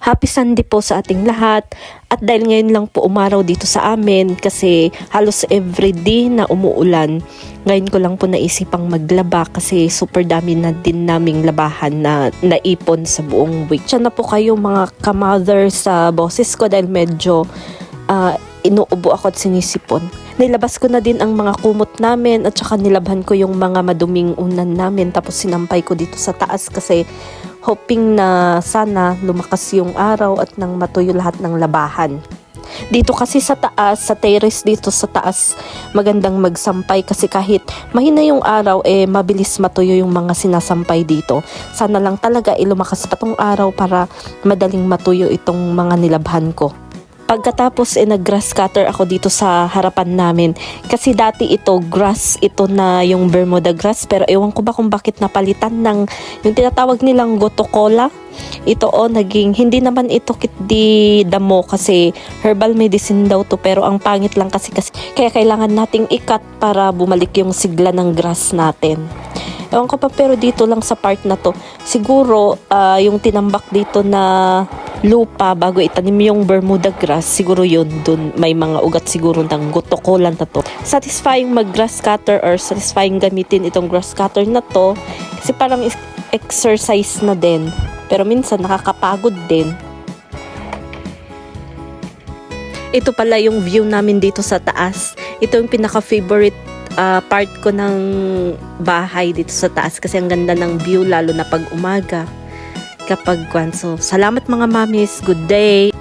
Happy Sunday po sa ating lahat. At dahil ngayon lang po umaraw dito sa amin kasi halos everyday na umuulan, ngayon ko lang po naisipang maglaba kasi super dami na din naming labahan na naipon sa buong week. Siya na po kayo mga ka-mother sa boses ko dahil medyo inuubo ako at sinisipon. Nilabas ko na din ang mga kumot namin at saka nilabhan ko yung mga maduming unan namin tapos sinampay ko dito sa taas kasi hoping na sana lumakas yung araw at nang matuyo lahat ng labahan. Dito kasi sa taas, sa terrace dito sa taas, magandang magsampay kasi kahit mahina yung araw, mabilis matuyo yung mga sinasampay dito. Sana lang talaga lumakas pa tong araw para madaling matuyo itong mga nilabhan ko. Pagkatapos nag-grass cutter ako dito sa harapan namin kasi dati ito grass ito na yung Bermuda grass pero ewan ko ba kung bakit napalitan ng yung tinatawag nilang gotokola. Ito naging hindi naman ito di damo kasi herbal medicine daw to pero ang pangit lang kasi kaya kailangan nating ikat para bumalik yung sigla ng grass natin. Ewan ko pa pero dito lang sa part na to siguro yung tinambak dito na lupa bago itanim yung Bermuda grass, siguro yun, dun may mga ugat siguro ng gotokolan na to. Satisfying mag-grass cutter or satisfying gamitin itong grass cutter na to kasi parang exercise na din. Pero minsan nakakapagod din. Ito pala yung view namin dito sa taas. Ito yung pinaka-favorite part ko ng bahay dito sa taas kasi ang ganda ng view lalo na pag umaga. So, salamat mga mamis. Good day.